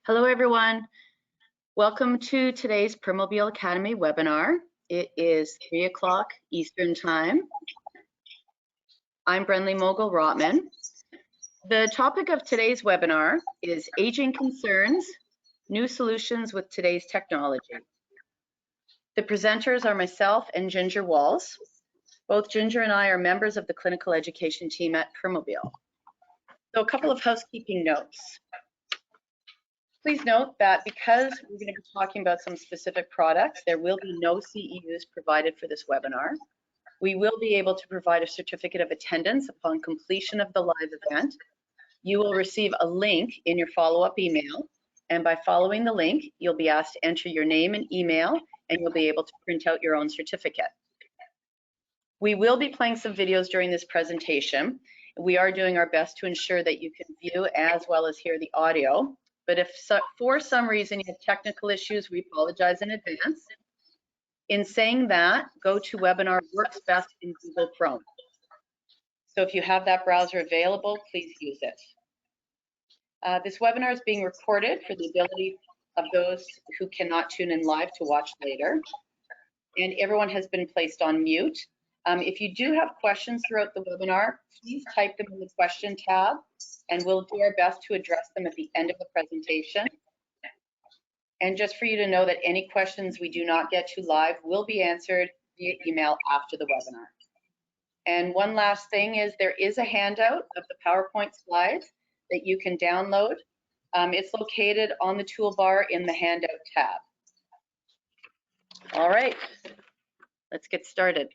Hello, everyone. Welcome to today's Permobil Academy webinar. It is 3 o'clock Eastern Time. I'm Brenly Mogul-Rotman. The topic of today's webinar is Aging Concerns, New Solutions with Today's Technology. The presenters are myself and Ginger Walls. Both Ginger and I are members of the clinical education team at Permobil. So a couple of housekeeping notes. Please note that because we're going to be talking about some specific products, there will be no CEUs provided for this webinar. We will be able to provide a certificate of attendance upon completion of the live event. You will receive a link in your follow-up email, and by following the link, you'll be asked to enter your name and email, and you'll be able to print out your own certificate. We will be playing some videos during this presentation. We are doing our best to ensure that you can view as well as hear the audio. But if for some reason you have technical issues, we apologize in advance. In saying that, GoToWebinar works best in Google Chrome. So if you have that browser available, please use it. This webinar is being recorded for the ability of those who cannot tune in live to watch later. And everyone has been placed on mute. If you do have questions throughout the webinar, please type them in the question tab, and we'll do our best to address them at the end of the presentation. And just for you to know that any questions we do not get to live will be answered via email after the webinar. And one last thing is there is a handout of the PowerPoint slides that you can download. It's located on the toolbar in the handout tab. All right, let's get started.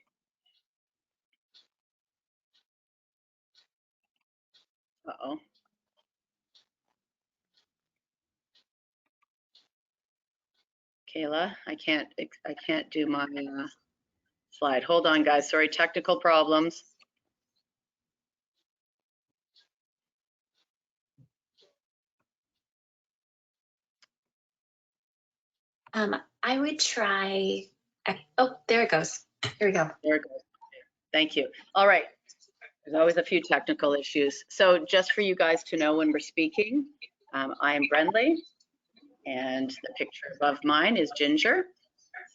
Uh-oh. Kayla, I can't do my slide. Hold on, guys. Sorry, technical problems. I would try. Oh, there it goes. Here we go. There it goes. Thank you. All right. There's always a few technical issues. So just for you guys to know when we're speaking, I am Brenly, and the picture above mine is Ginger.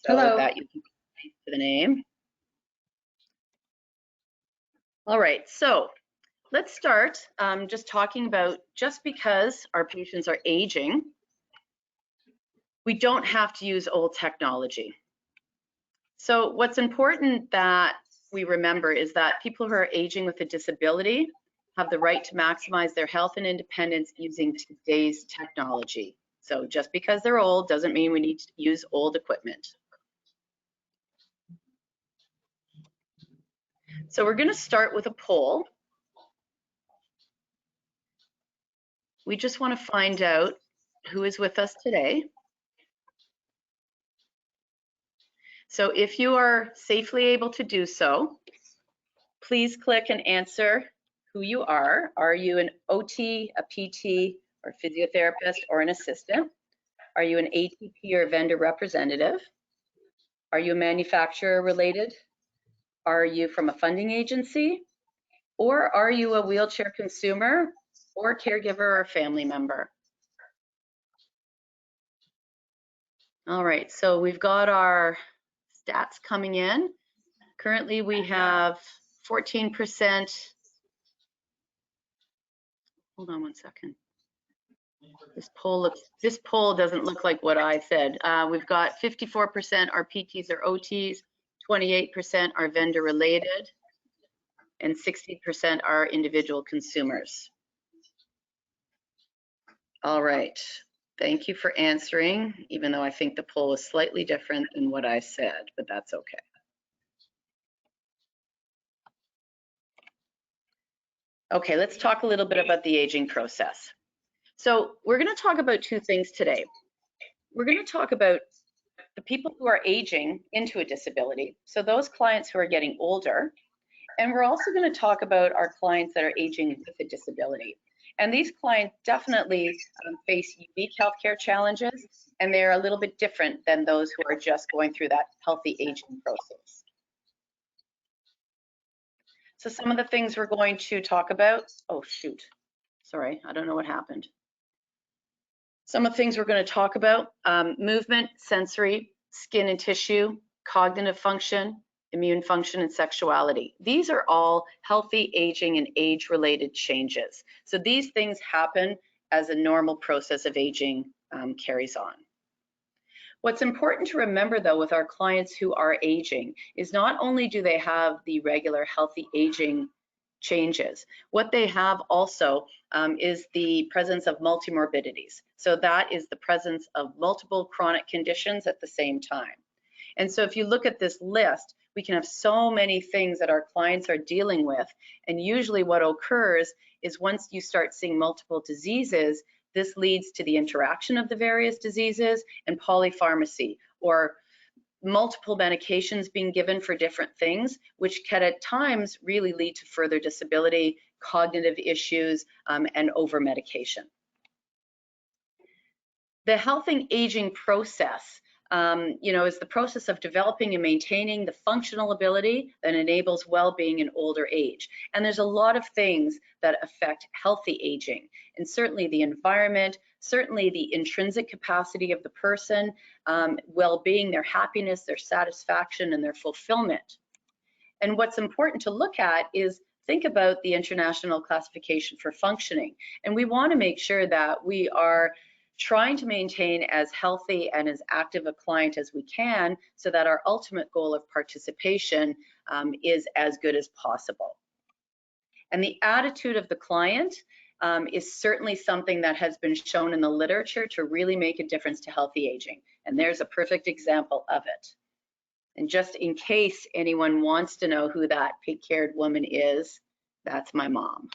So Hello. that you can see to the name. All right. So let's start just talking about just because our patients are aging, we don't have to use old technology. So what's important that we remember is that people who are aging with a disability have the right to maximize their health and independence using today's technology. So just because they're old doesn't mean we need to use old equipment. So we're going to start with a poll. We just want to find out who is with us today. So if you are safely able to do so, please click and answer who you are. Are you an OT, a PT, or physiotherapist, or an assistant? Are you an ATP or vendor representative? Are you a manufacturer related? Are you from a funding agency? Or are you a wheelchair consumer or caregiver or family member? All right, so we've got our stats coming in. Currently we have 14%. Hold on one second. This poll doesn't look like what I said. We've got 54% are PTs or OTs, 28% are vendor related, and 60% are individual consumers. All right, thank you for answering, even though I think the poll was slightly different than what I said, but that's okay. Okay, let's talk a little bit about the aging process. So we're going to talk about two things today. We're going to talk about the people who are aging into a disability, so those clients who are getting older, and we're also going to talk about our clients that are aging with a disability. And these clients definitely face unique healthcare challenges, and they're a little bit different than those who are just going through that healthy aging process. So some of the things we're going to talk about, oh shoot, sorry, I don't know what happened. Some of the things we're going to talk about: movement, sensory, skin and tissue, cognitive function, immune function, and sexuality. These are all healthy aging and age-related changes. So these things happen as a normal process of aging carries on. What's important to remember, though, with our clients who are aging is not only do they have the regular healthy aging changes, what they have also is the presence of multimorbidities. So that is the presence of multiple chronic conditions at the same time. And so if you look at this list, we can have so many things that our clients are dealing with. And usually what occurs is once you start seeing multiple diseases, this leads to the interaction of the various diseases and polypharmacy, or multiple medications being given for different things, which can at times really lead to further disability, cognitive issues, and over-medication. The health and aging process is the process of developing and maintaining the functional ability that enables well-being in older age. And there's a lot of things that affect healthy aging, and certainly the environment, certainly the intrinsic capacity of the person, well-being, their happiness, their satisfaction, and their fulfillment. And what's important to look at is think about the International Classification for Functioning. And we want to make sure that we are trying to maintain as healthy and as active a client as we can so that our ultimate goal of participation is as good as possible. And the attitude of the client is certainly something that has been shown in the literature to really make a difference to healthy aging. And there's a perfect example of it. And just in case anyone wants to know who that pink-haired woman is, that's my mom.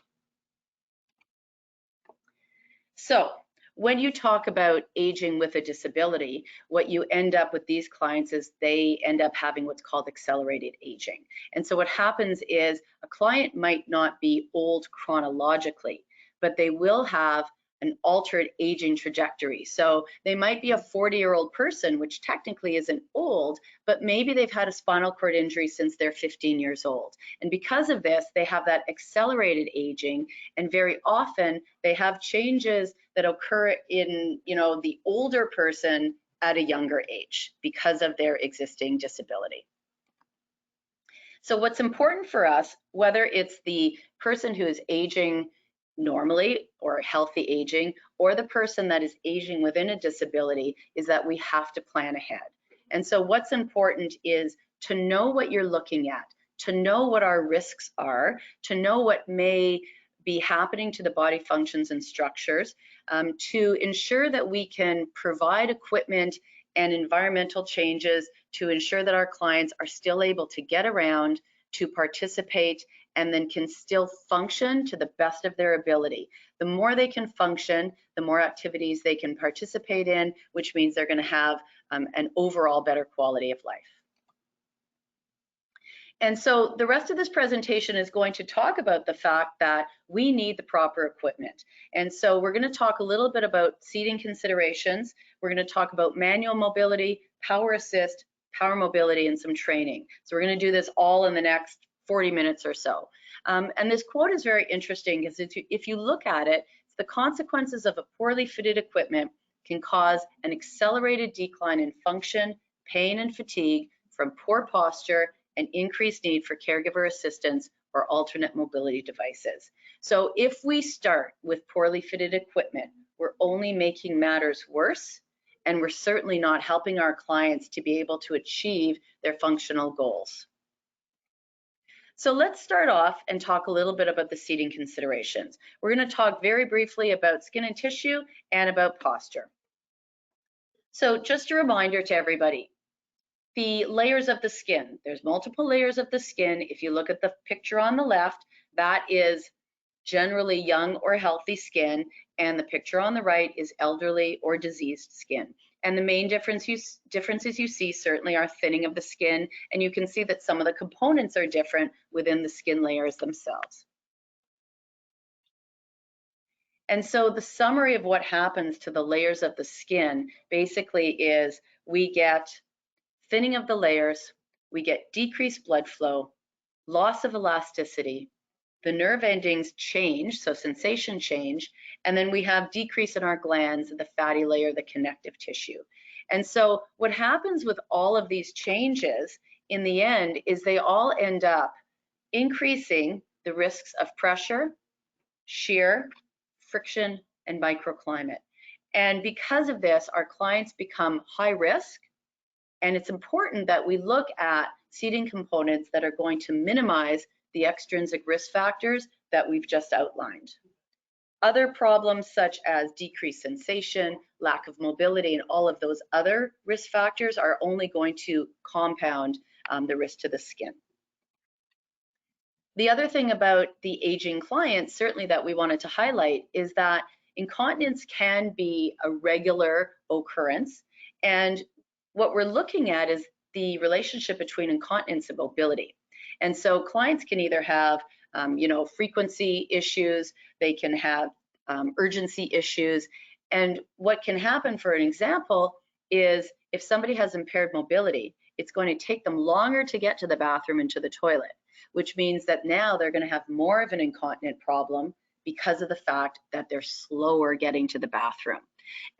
So when you talk about aging with a disability, what you end up with these clients is they end up having what's called accelerated aging. And so what happens is a client might not be old chronologically, but they will have an altered aging trajectory. So they might be a 40-year-old person, which technically isn't old, but maybe they've had a spinal cord injury since they're 15 years old. And because of this, they have that accelerated aging, and very often they have changes that occur in, the older person at a younger age because of their existing disability. So what's important for us, whether it's the person who is aging normally or healthy aging, or the person that is aging within a disability, is that we have to plan ahead. And so what's important is to know what you're looking at, to know what our risks are, to know what may be happening to the body functions and structures, to ensure that we can provide equipment and environmental changes to ensure that our clients are still able to get around, to participate, and then can still function to the best of their ability. The more they can function, the more activities they can participate in, which means they're going to have an overall better quality of life. And so the rest of this presentation is going to talk about the fact that we need the proper equipment. And so we're going to talk a little bit about seating considerations. We're going to talk about manual mobility, power assist, power mobility, and some training. So we're going to do this all in the next 40 minutes or so. And this quote is very interesting because if you look at it, the consequences of a poorly fitted equipment can cause an accelerated decline in function, pain, and fatigue from poor posture and increased need for caregiver assistance or alternate mobility devices. So if we start with poorly fitted equipment, we're only making matters worse, and we're certainly not helping our clients to be able to achieve their functional goals. So let's start off and talk a little bit about the seating considerations. We're going to talk very briefly about skin and tissue and about posture. So just a reminder to everybody, the layers of the skin. There's multiple layers of the skin. If you look at the picture on the left, that is generally young or healthy skin, and the picture on the right is elderly or diseased skin. And the main differences you see certainly are thinning of the skin, and you can see that some of the components are different within the skin layers themselves. And so the summary of what happens to the layers of the skin basically is we get thinning of the layers, we get decreased blood flow, loss of elasticity, the nerve endings change, so sensation change, and then we have decrease in our glands, the fatty layer, the connective tissue. And so what happens with all of these changes in the end is they all end up increasing the risks of pressure, shear, friction, and microclimate. And because of this, our clients become high risk, and it's important that we look at seating components that are going to minimize the extrinsic risk factors that we've just outlined. Other problems such as decreased sensation, lack of mobility, and all of those other risk factors are only going to compound the risk to the skin. The other thing about the aging clients, certainly that we wanted to highlight, is that incontinence can be a regular occurrence. And what we're looking at is the relationship between incontinence and mobility. And so clients can either have, frequency issues, they can have urgency issues. And what can happen, for an example, is if somebody has impaired mobility, it's going to take them longer to get to the bathroom and to the toilet, which means that now they're going to have more of an incontinent problem because of the fact that they're slower getting to the bathroom.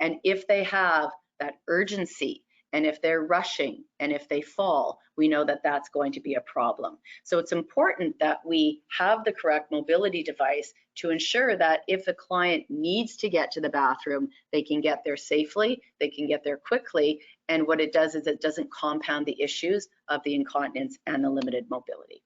And if they have that urgency, and if they're rushing, and if they fall, we know that that's going to be a problem. So it's important that we have the correct mobility device to ensure that if the client needs to get to the bathroom, they can get there safely, they can get there quickly, and what it does is it doesn't compound the issues of the incontinence and the limited mobility.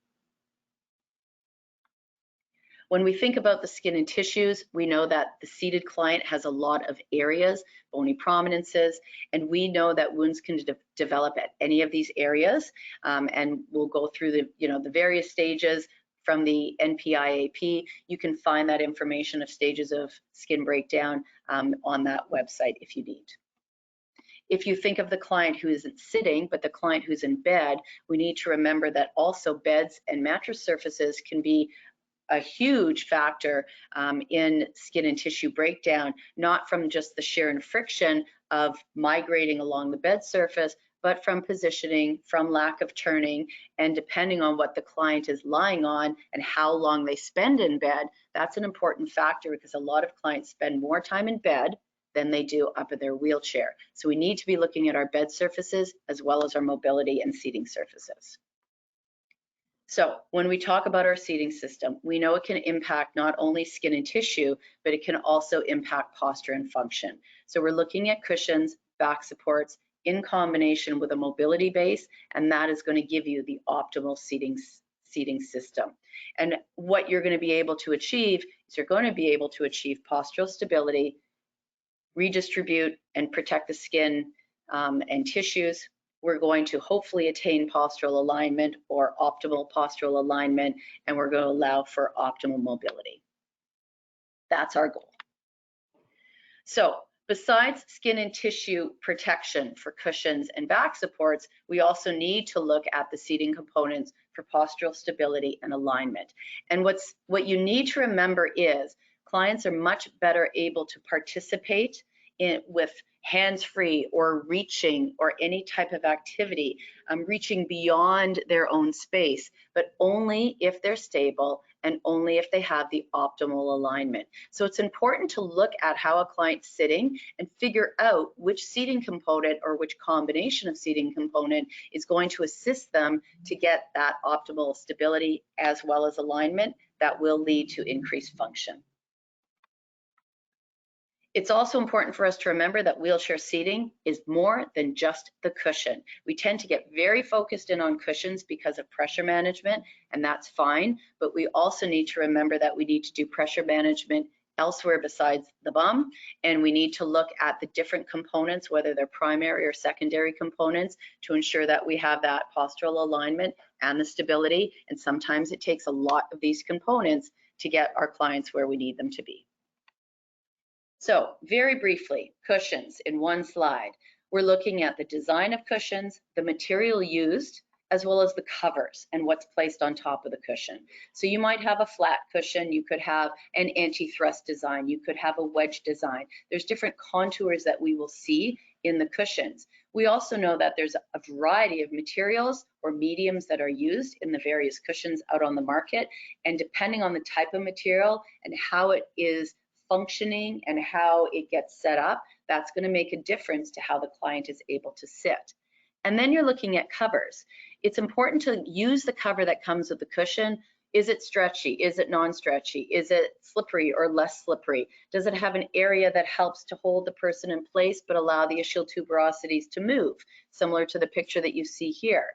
When we think about the skin and tissues, we know that the seated client has a lot of areas, bony prominences, and we know that wounds can develop at any of these areas. And we'll go through the various stages from the NPIAP. You can find that information of stages of skin breakdown on that website if you need. If you think of the client who isn't sitting, but the client who's in bed, we need to remember that also beds and mattress surfaces can be a huge factor in skin and tissue breakdown, not from just the shear and friction of migrating along the bed surface, but from positioning, from lack of turning, and depending on what the client is lying on and how long they spend in bed, that's an important factor because a lot of clients spend more time in bed than they do up in their wheelchair. So we need to be looking at our bed surfaces as well as our mobility and seating surfaces. So when we talk about our seating system, we know it can impact not only skin and tissue, but it can also impact posture and function. So we're looking at cushions, back supports in combination with a mobility base, and that is going to give you the optimal seating system. And what you're going to be able to achieve is you're going to be able to achieve postural stability, redistribute and protect the skin and tissues. We're going to hopefully attain postural alignment or optimal postural alignment, and we're going to allow for optimal mobility. That's our goal. So besides skin and tissue protection for cushions and back supports, we also need to look at the seating components for postural stability and alignment. And what you need to remember is clients are much better able to participate with hands-free or reaching or any type of activity, reaching beyond their own space, but only if they're stable and only if they have the optimal alignment. So it's important to look at how a client's sitting and figure out which seating component or which combination of seating component is going to assist them to get that optimal stability as well as alignment that will lead to increased function. It's also important for us to remember that wheelchair seating is more than just the cushion. We tend to get very focused in on cushions because of pressure management, and that's fine, but we also need to remember that we need to do pressure management elsewhere besides the bum, and we need to look at the different components, whether they're primary or secondary components, to ensure that we have that postural alignment and the stability, and sometimes it takes a lot of these components to get our clients where we need them to be. So very briefly, cushions in one slide. We're looking at the design of cushions, the material used, as well as the covers and what's placed on top of the cushion. So you might have a flat cushion, you could have an anti-thrust design, you could have a wedge design. There's different contours that we will see in the cushions. We also know that there's a variety of materials or mediums that are used in the various cushions out on the market, and depending on the type of material and how it is functioning and how it gets set up, that's going to make a difference to how the client is able to sit. And then you're looking at covers. It's important to use the cover that comes with the cushion. Is it stretchy? Is it non-stretchy? Is it slippery or less slippery? Does it have an area that helps to hold the person in place but allow the ischial tuberosities to move, similar to the picture that you see here?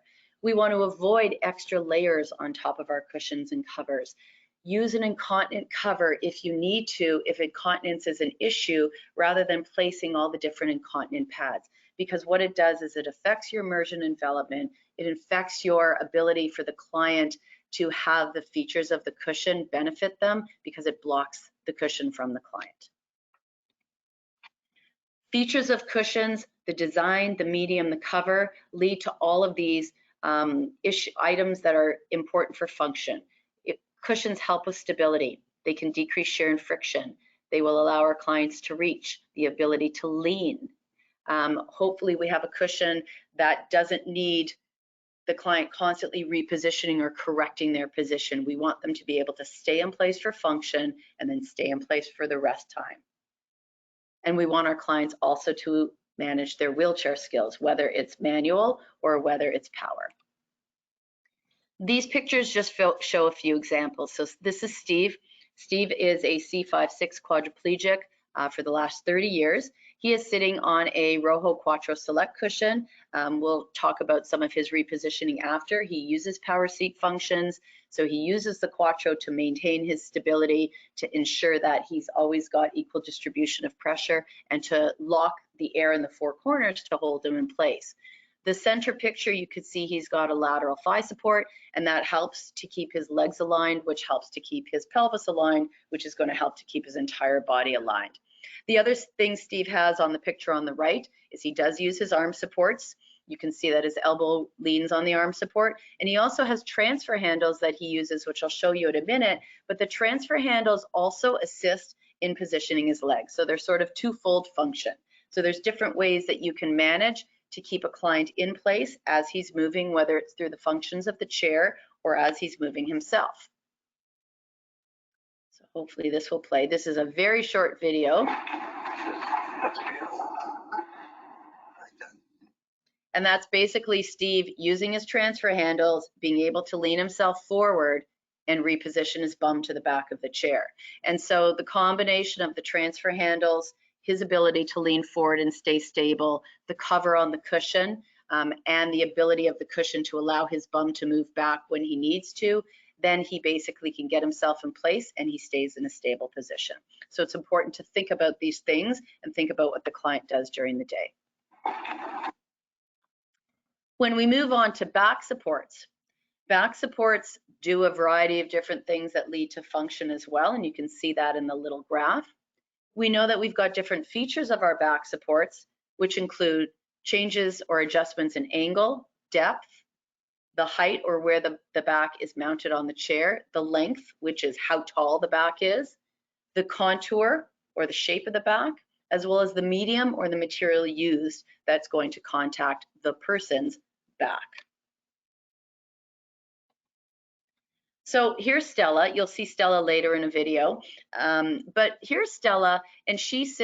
We want to avoid extra layers on top of our cushions and covers. Use an incontinent cover if you need to, if incontinence is an issue, rather than placing all the different incontinent pads. Because what it does is it affects your immersion envelopment, it affects your ability for the client to have the features of the cushion benefit them because it blocks the cushion from the client. Features of cushions, the design, the medium, the cover lead to all of these items that are important for function. Cushions help with stability. They can decrease shear and friction. They will allow our clients to reach, the ability to lean. Hopefully we have a cushion that doesn't need the client constantly repositioning or correcting their position. We want them to be able to stay in place for function and then stay in place for the rest time. And we want our clients also to manage their wheelchair skills, whether it's manual or whether it's power. These pictures just show a few examples. So this is Steve. Steve is a C5-6 quadriplegic for the last 30 years. He is sitting on a Rojo Quattro Select cushion. We'll talk about some of his repositioning after. He uses power seat functions, so he uses the Quattro to maintain his stability, to ensure that he's always got equal distribution of pressure, and to lock the air in the four corners to hold him in place. The center picture, you could see he's got a lateral thigh support, and that helps to keep his legs aligned, which helps to keep his pelvis aligned, which is going to help to keep his entire body aligned. The other thing Steve has on the picture on the right is he does use his arm supports. You can see that his elbow leans on the arm support, and he also has transfer handles that he uses, which I'll show you in a minute, but the transfer handles also assist in positioning his legs. So they're sort of twofold function. So there's different ways that you can manage to keep a client in place as he's moving, whether it's through the functions of the chair or as he's moving himself. So hopefully this will play. This is a very short video. And that's basically Steve using his transfer handles, being able to lean himself forward and reposition his bum to the back of the chair. And so the combination of the transfer handles, his ability to lean forward and stay stable, the cover on the cushion, and the ability of the cushion to allow his bum to move back when he needs to, then he basically can get himself in place and he stays in a stable position. So it's important to think about these things and think about what the client does during the day. When we move on to back supports do a variety of different things that lead to function as well, and you can see that in the little graph. We know that we've got different features of our back supports, which include changes or adjustments in angle, depth, the height or where the back is mounted on the chair, the length, which is how tall the back is, the contour or the shape of the back, as well as the medium or the material used that's going to contact the person's back. So here's Stella. You'll see Stella later in a video, but here's Stella, and she's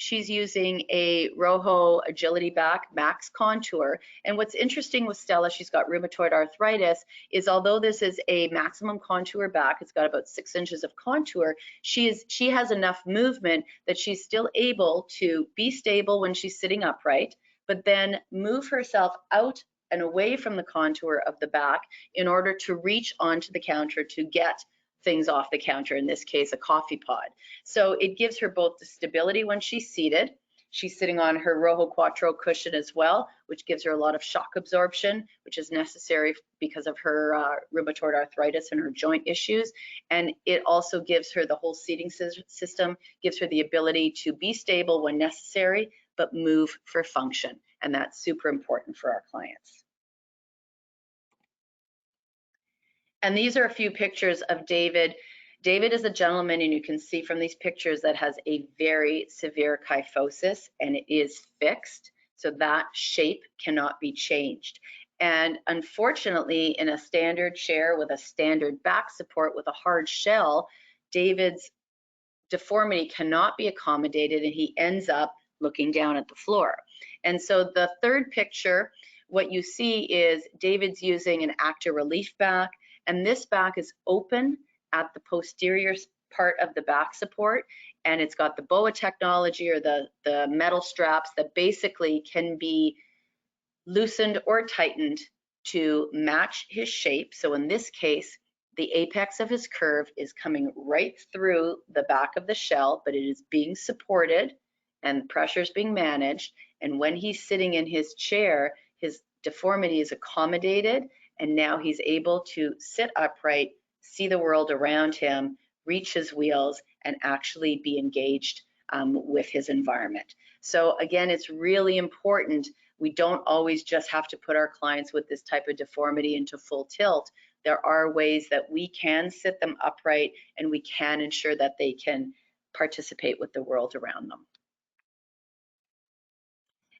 using a Rojo Agility Back Max Contour. And what's interesting with Stella, she's got rheumatoid arthritis, is although this is a maximum contour back, it's got about 6 inches of contour, she has enough movement that she's still able to be stable when she's sitting upright, but then move herself out and away from the contour of the back in order to reach onto the counter to get things off the counter, in this case, a coffee pod. So it gives her both the stability when she's seated. She's sitting on her Rojo Quattro cushion as well, which gives her a lot of shock absorption, which is necessary because of her rheumatoid arthritis and her joint issues. And it also gives her the whole seating system, gives her the ability to be stable when necessary, but move for function. And that's super important for our clients. And these are a few pictures of David. David is a gentleman, and you can see from these pictures that has a very severe kyphosis, and it is fixed. So that shape cannot be changed. And unfortunately, in a standard chair with a standard back support with a hard shell, David's deformity cannot be accommodated and he ends up looking down at the floor. And so the third picture, what you see is David's using an actor relief back, and this back is open at the posterior part of the back support, and it's got the BOA technology, or the metal straps that basically can be loosened or tightened to match his shape. So in this case, the apex of his curve is coming right through the back of the shell, but it is being supported and pressure is being managed. And when he's sitting in his chair, his deformity is accommodated, and now he's able to sit upright, see the world around him, reach his wheels, and actually be engaged with his environment. So again, it's really important. We don't always just have to put our clients with this type of deformity into full tilt. There are ways that we can sit them upright and we can ensure that they can participate with the world around them.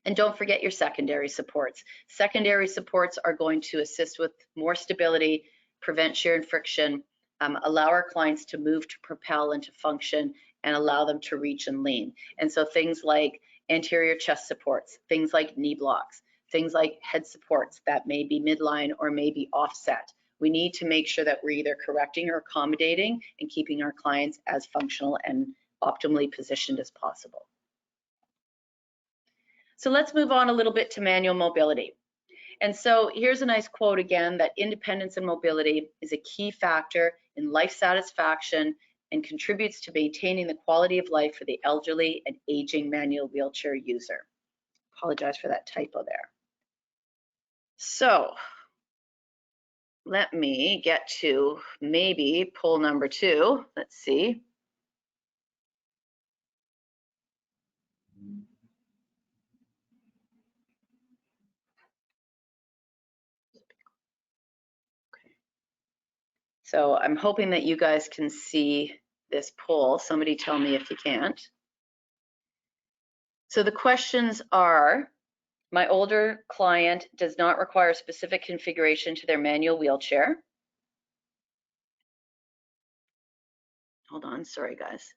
And don't forget your secondary supports. Secondary supports are going to assist with more stability, prevent shear and friction, allow our clients to move, to propel, and to function, and allow them to reach and lean. And so things like anterior chest supports, things like knee blocks, things like head supports that may be midline or may be offset. We need to make sure that we're either correcting or accommodating and keeping our clients as functional and optimally positioned as possible. So let's move on a little bit to manual mobility. And so here's a nice quote again, that independence and mobility is a key factor in life satisfaction and contributes to maintaining the quality of life for the elderly and aging manual wheelchair user. Apologize for that typo there. So let me get to maybe poll number 2. Let's see. Okay. So I'm hoping that you guys can see this poll. Somebody tell me if you can't. So the questions are, my older client does not require specific configuration to their manual wheelchair. Hold on, sorry guys.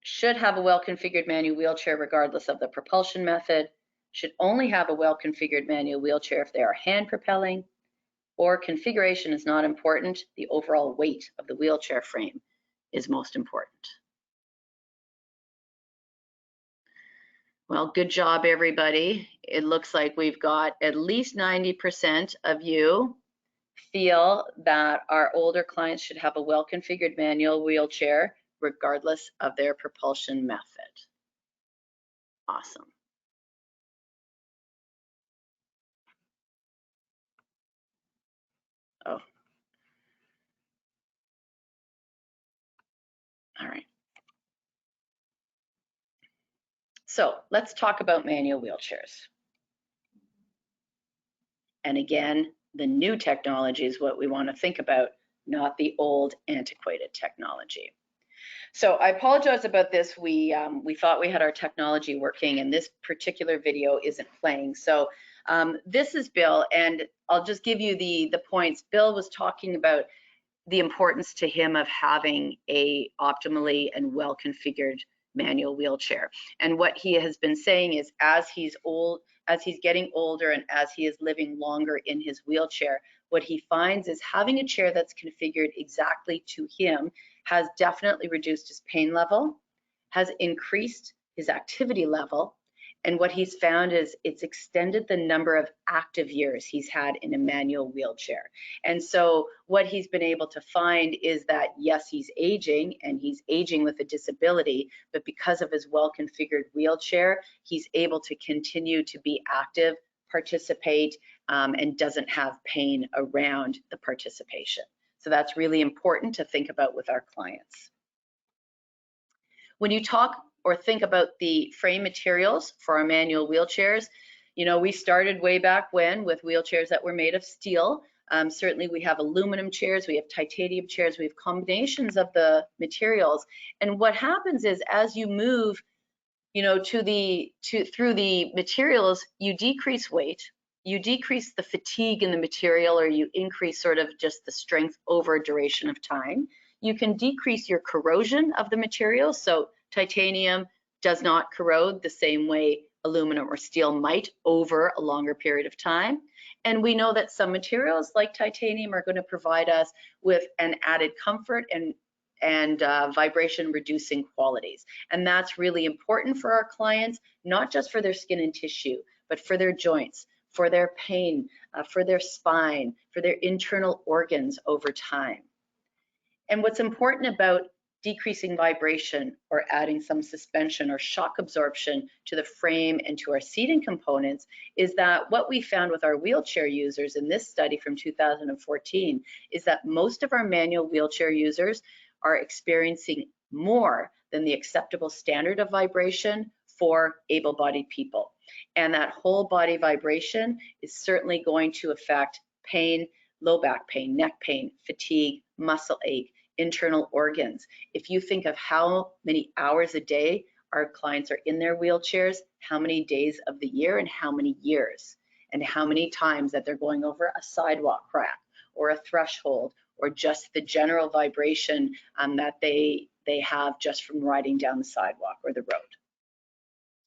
Should have a well-configured manual wheelchair regardless of the propulsion method. Should only have a well-configured manual wheelchair if they are hand propelling. Or configuration is not important. The overall weight of the wheelchair frame is most important. Well, good job, everybody. It looks like we've got at least 90% of you feel that our older clients should have a well-configured manual wheelchair regardless of their propulsion method. Awesome. Oh. All right. So let's talk about manual wheelchairs. And again, the new technology is what we want to think about, not the old antiquated technology. So I apologize about this. We thought we had our technology working and this particular video isn't playing. So this is Bill, and I'll just give you the points. Bill was talking about the importance to him of having a optimally and well configured manual wheelchair. And what he has been saying is, as he's getting older and as he is living longer in his wheelchair, what he finds is having a chair that's configured exactly to him has definitely reduced his pain level, has increased his activity level, and what he's found is it's extended the number of active years he's had in a manual wheelchair. And so what he's been able to find is that, yes, he's aging and he's aging with a disability, but because of his well-configured wheelchair, he's able to continue to be active, participate, and doesn't have pain around the participation. So that's really important to think about with our clients. When you talk or think about the frame materials for our manual wheelchairs, you know, we started way back when with wheelchairs that were made of steel. Certainly we have aluminum chairs, we have titanium chairs, we have combinations of the materials. And what happens is, as you move through the materials, you decrease weight, you decrease the fatigue in the material, or you increase sort of just the strength over a duration of time. You can decrease your corrosion of the material. So titanium does not corrode the same way aluminum or steel might over a longer period of time. And we know that some materials like titanium are going to provide us with an added comfort and vibration reducing qualities. And that's really important for our clients, not just for their skin and tissue, but for their joints, for their pain, for their spine, for their internal organs over time. And what's important about decreasing vibration or adding some suspension or shock absorption to the frame and to our seating components is that what we found with our wheelchair users in this study from 2014 is that most of our manual wheelchair users are experiencing more than the acceptable standard of vibration for able-bodied people. And that whole body vibration is certainly going to affect pain, low back pain, neck pain, fatigue, muscle ache, internal organs. If you think of how many hours a day our clients are in their wheelchairs, how many days of the year and how many years, and how many times that they're going over a sidewalk crack or a threshold or just the general vibration that they have just from riding down the sidewalk or the road.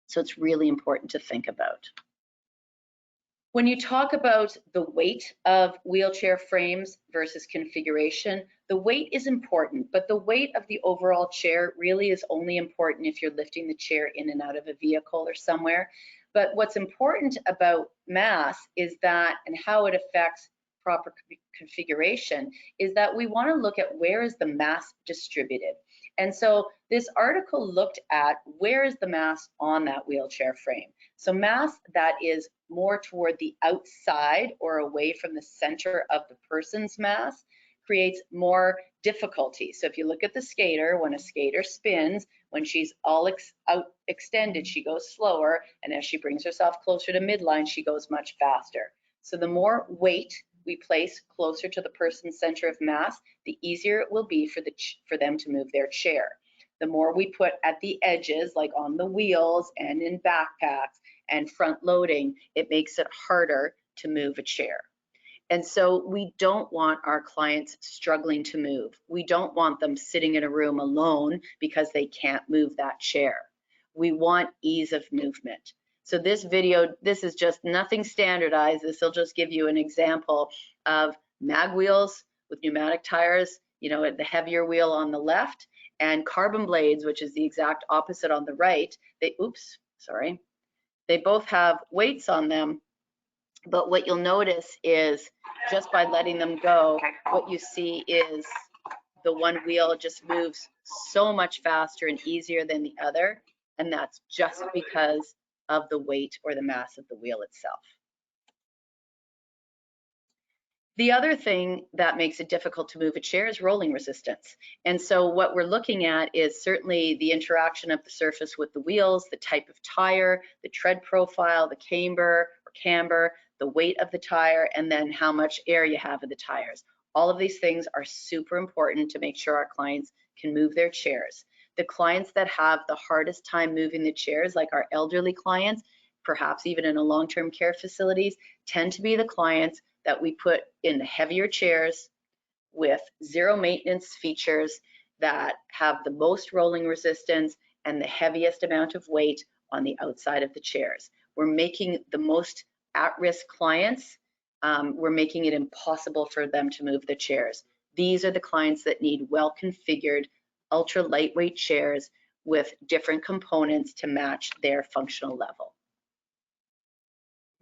So it's really important to think about. When you talk about the weight of wheelchair frames versus configuration, the weight is important, but the weight of the overall chair really is only important if you're lifting the chair in and out of a vehicle or somewhere. But what's important about mass is that, and how it affects proper configuration, is that we want to look at where is the mass distributed. And so this article looked at where is the mass on that wheelchair frame. So mass that is more toward the outside or away from the center of the person's mass creates more difficulty. So if you look at the skater, when a skater spins, when she's all out extended, she goes slower, and as she brings herself closer to midline, she goes much faster. So the more weight we place closer to the person's center of mass, the easier it will be for them to move their chair. The more we put at the edges, like on the wheels and in backpacks and front loading, it makes it harder to move a chair. And so we don't want our clients struggling to move. We don't want them sitting in a room alone because they can't move that chair. We want ease of movement. So this video, this is just nothing standardized. This will just give you an example of mag wheels with pneumatic tires, the heavier wheel on the left, and carbon blades, which is the exact opposite on the right. They both have weights on them, but what you'll notice is just by letting them go, what you see is the one wheel just moves so much faster and easier than the other, and that's just because of the weight or the mass of the wheel itself. The other thing that makes it difficult to move a chair is rolling resistance. And so what we're looking at is certainly the interaction of the surface with the wheels, the type of tire, the tread profile, the camber, the weight of the tire, and then how much air you have in the tires. All of these things are super important to make sure our clients can move their chairs. The clients that have the hardest time moving the chairs, like our elderly clients, perhaps even in a long-term care facilities, tend to be the clients that we put in the heavier chairs with zero maintenance features that have the most rolling resistance and the heaviest amount of weight on the outside of the chairs. We're making the most at-risk clients, we're making it impossible for them to move the chairs. These are the clients that need well-configured, ultra lightweight chairs with different components to match their functional level.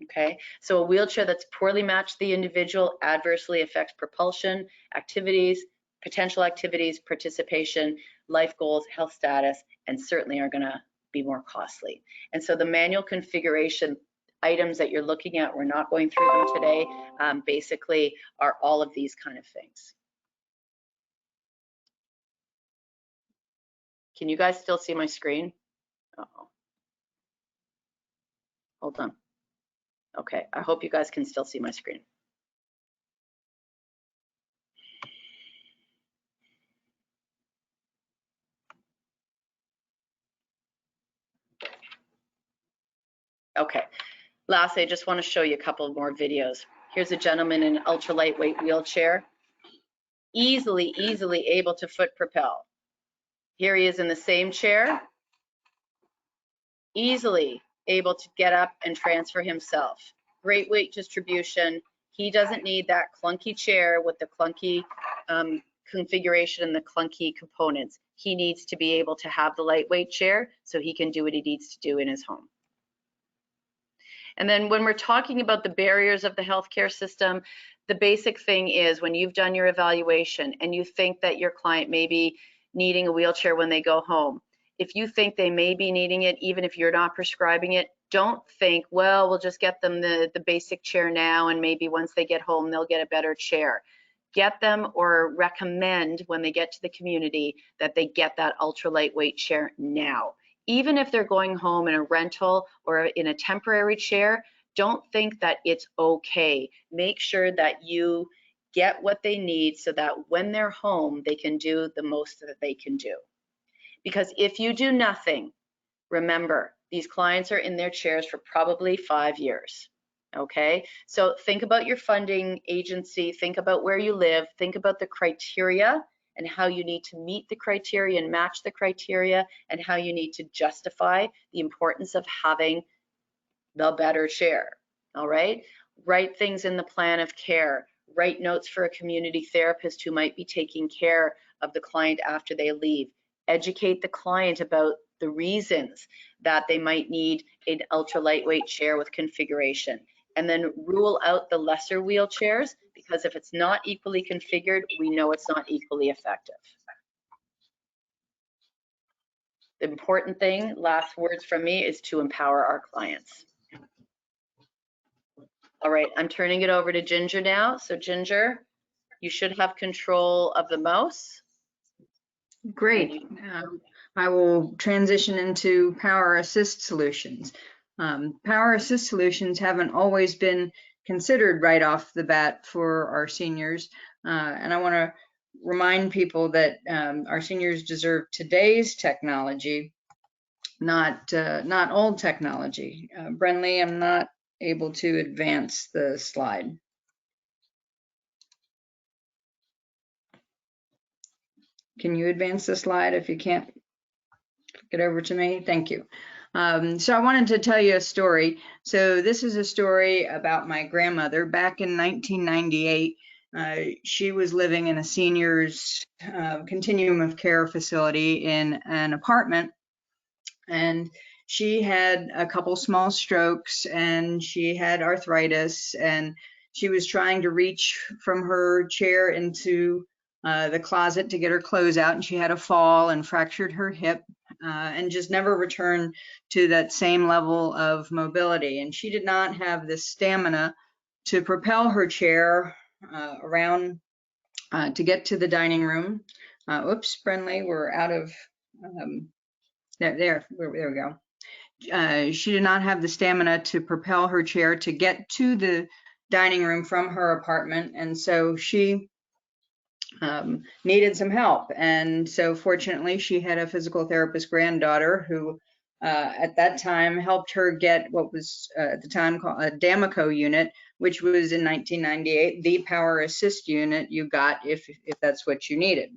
Okay, so a wheelchair that's poorly matched the individual adversely affects propulsion, activities, potential activities, participation, life goals, health status, and certainly are going to be more costly. And so the manual configuration items that you're looking at, we're not going through them today, basically are all of these kind of things. Can you guys still see my screen? Uh-oh. Hold on. Okay, I hope you guys can still see my screen. Okay. Lastly, I just want to show you a couple more videos. Here's a gentleman in an ultra lightweight wheelchair, easily able to foot propel. Here he is in the same chair, easily able to get up and transfer himself. Great weight distribution. He doesn't need that clunky chair with the clunky configuration and the clunky components. He needs to be able to have the lightweight chair so he can do what he needs to do in his home. And then when we're talking about the barriers of the healthcare system, the basic thing is when you've done your evaluation and you think that your client may be needing a wheelchair when they go home, if you think they may be needing it, even if you're not prescribing it, don't think, well, we'll just get them the basic chair now and maybe once they get home, they'll get a better chair. Get them or recommend when they get to the community that they get that ultra lightweight chair now. Even if they're going home in a rental or in a temporary chair, don't think that it's okay. Make sure that you get what they need so that when they're home, they can do the most that they can do. Because if you do nothing, remember, these clients are in their chairs for probably 5 years. Okay, so think about your funding agency, think about where you live, think about the criteria and how you need to meet the criteria and match the criteria and how you need to justify the importance of having the better chair. All right, write things in the plan of care, write notes for a community therapist who might be taking care of the client after they leave. Educate the client about the reasons that they might need an ultra lightweight chair with configuration. And then rule out the lesser wheelchairs, because if it's not equally configured, we know it's not equally effective. The important thing, last words from me, is to empower our clients. All right, I'm turning it over to Ginger now. So Ginger, you should have control of the mouse. Great. I will transition into power assist solutions. Power assist solutions haven't always been considered right off the bat for our seniors. And I want to remind people that our seniors deserve today's technology, not old technology. Brenly, I'm not able to advance the slide. Can you advance the slide if you can't? Get over to me. Thank you. So I wanted to tell you a story. So this is a story about my grandmother. Back in 1998, she was living in a seniors continuum of care facility in an apartment, and she had a couple small strokes and she had arthritis, and she was trying to reach from her chair into the closet to get her clothes out, and she had a fall and fractured her hip. And just never returned to that same level of mobility. And she did not have the stamina to propel her chair around to get to the dining room. Oops, Brenly, we're out of, there we go. She did not have the stamina to propel her chair to get to the dining room from her apartment. And so she needed some help. And so fortunately, she had a physical therapist granddaughter who at that time helped her get what was at the time called a Damaco unit, which was in 1998 the power assist unit you got if that's what you needed.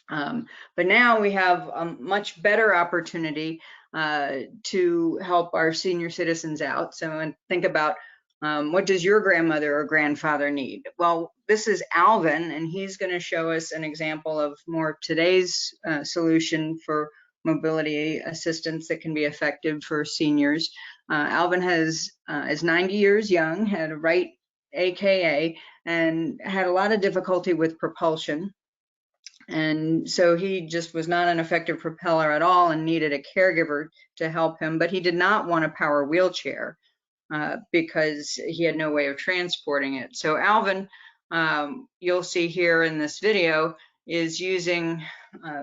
But now we have a much better opportunity to help our senior citizens out. So and think about what does your grandmother or grandfather need? Well, this is Alvin, and he's going to show us an example of more today's solution for mobility assistance that can be effective for seniors. Alvin is 90 years young, had a right AKA, and had a lot of difficulty with propulsion. And so he just was not an effective propeller at all and needed a caregiver to help him, but he did not want a power wheelchair. Because he had no way of transporting it. So Alvin, you'll see here in this video, is using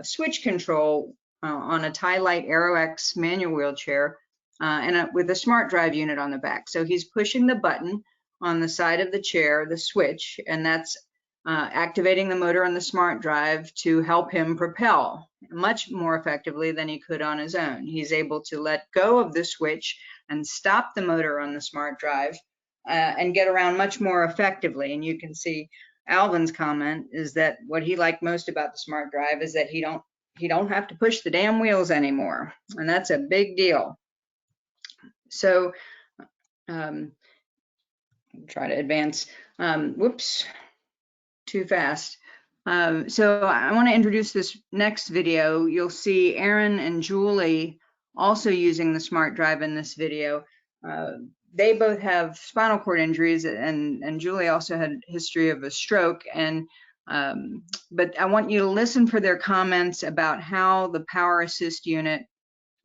switch control on a Tie-Lite Aero X manual wheelchair and with a smart drive unit on the back. So he's pushing the button on the side of the chair, the switch, and that's activating the motor on the smart drive to help him propel much more effectively than he could on his own. He's able to let go of the switch and stop the motor on the smart drive and get around much more effectively. And you can see Alvin's comment is that what he liked most about the smart drive is that he don't have to push the damn wheels anymore. And that's a big deal. So try to advance. Whoops, too fast. So I want to introduce this next video. You'll see Aaron and Julie also using the smart drive in this video. They both have spinal cord injuries, and Julie also had a history of a stroke. But I want you to listen for their comments about how the Power Assist unit,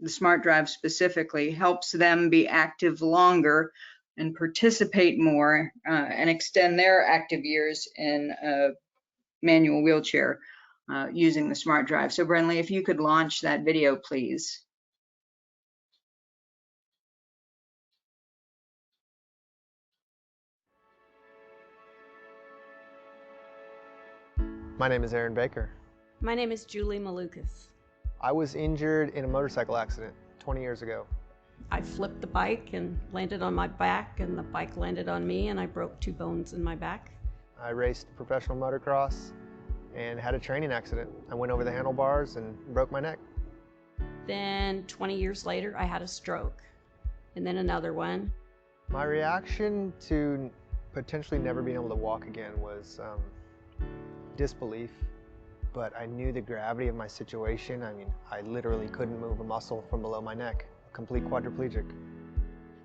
the smart drive specifically, helps them be active longer and participate more and extend their active years in a manual wheelchair using the smart drive. So Brenly, if you could launch that video, please. My name is Aaron Baker. My name is Julie Malukas. I was injured in a motorcycle accident 20 years ago. I flipped the bike and landed on my back, and the bike landed on me, and I broke 2 bones in my back. I raced professional motocross and had a training accident. I went over the handlebars and broke my neck. Then 20 years later, I had a stroke, and then another one. My reaction to potentially never being able to walk again was disbelief, but I knew the gravity of my situation. I mean, I literally couldn't move a muscle from below my neck, a complete quadriplegic.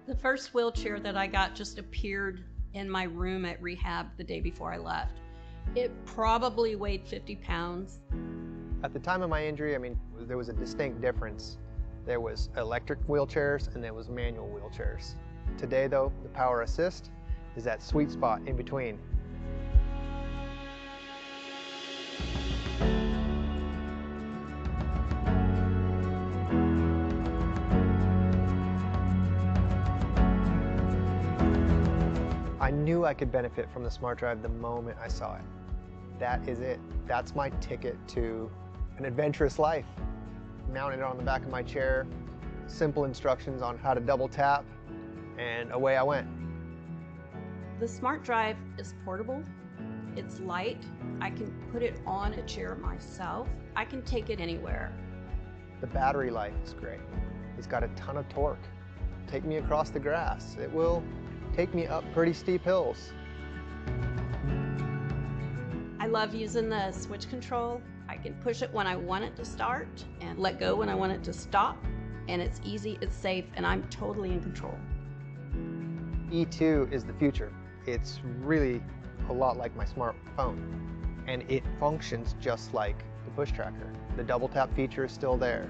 The first wheelchair that I got just appeared in my room at rehab the day before I left. It probably weighed 50 pounds. At the time of my injury, I mean, there was a distinct difference. There was electric wheelchairs and there was manual wheelchairs. Today though, the Power Assist is that sweet spot in between. I knew I could benefit from the smart drive the moment I saw it. That is it. That's my ticket to an adventurous life. Mounted it on the back of my chair, simple instructions on how to double tap, and away I went. The smart drive is portable. It's light. I can put it on a chair myself. I can take it anywhere. The battery life is great. It's got a ton of torque. Take me across the grass. It will take me up pretty steep hills. I love using the switch control. I can push it when I want it to start and let go when I want it to stop. And it's easy, it's safe, and I'm totally in control. E2 is the future. It's really a lot like my smartphone, and it functions just like the push tracker. The double tap feature is still there.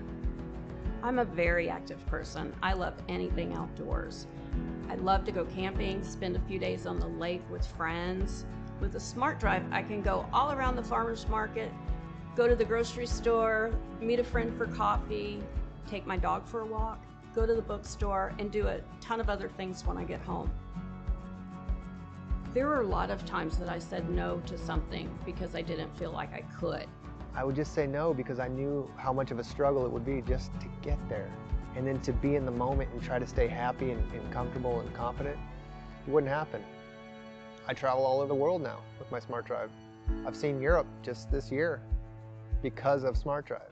I'm a very active person. I love anything outdoors. I love to go camping, spend a few days on the lake with friends. With the smart drive, I can go all around the farmer's market, go to the grocery store, meet a friend for coffee, take my dog for a walk, go to the bookstore, and do a ton of other things when I get home. There were a lot of times that I said no to something because I didn't feel like I could. I would just say no because I knew how much of a struggle it would be just to get there. And then to be in the moment and try to stay happy and comfortable and confident, it wouldn't happen. I travel all over the world now with my smart drive. I've seen Europe just this year because of smart drive.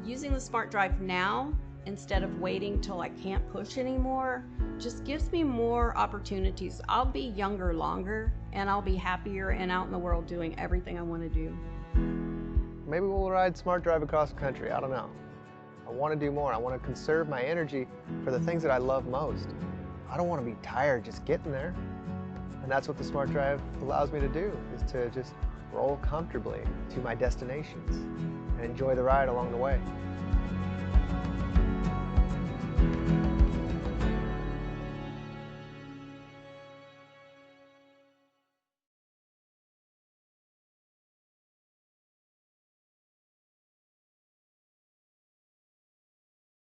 Using the smart drive now, instead of waiting till I can't push anymore, just gives me more opportunities. I'll be younger longer, and I'll be happier and out in the world doing everything I want to do. Maybe we'll ride smart drive across the country, I don't know. I want to do more. I want to conserve my energy for the things that I love most. I don't want to be tired just getting there. And that's what the smart drive allows me to do, is to just roll comfortably to my destinations and enjoy the ride along the way.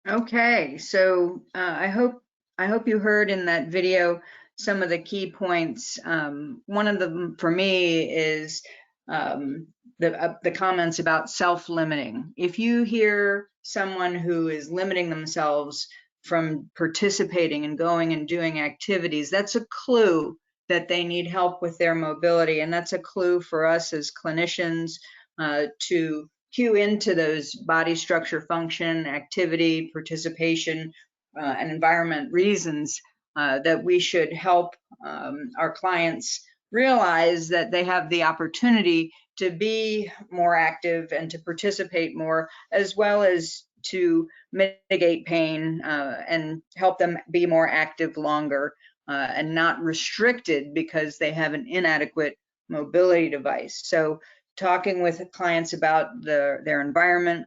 Okay, so I hope you heard in that video some of the key points. One of them for me is the comments about self-limiting. If you hear someone who is limiting themselves from participating and going and doing activities, that's a clue that they need help with their mobility. And that's a clue for us as clinicians to cue into those body structure, function, activity, participation, and environment reasons that we should help our clients realize that they have the opportunity to be more active and to participate more, as well as to mitigate pain and help them be more active longer and not restricted because they have an inadequate mobility device. So talking with clients about their environment,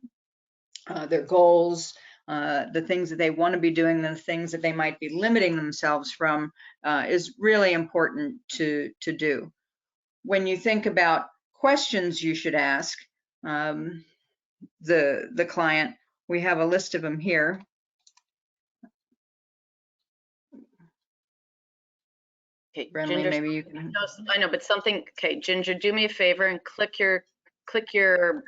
their goals, the things that they want to be doing, the things that they might be limiting themselves from is really important to do. When you think about questions you should ask the client, we have a list of them here. Okay, Brenly, Ginger, maybe you can. no, I know, but something, okay, Ginger, do me a favor and click your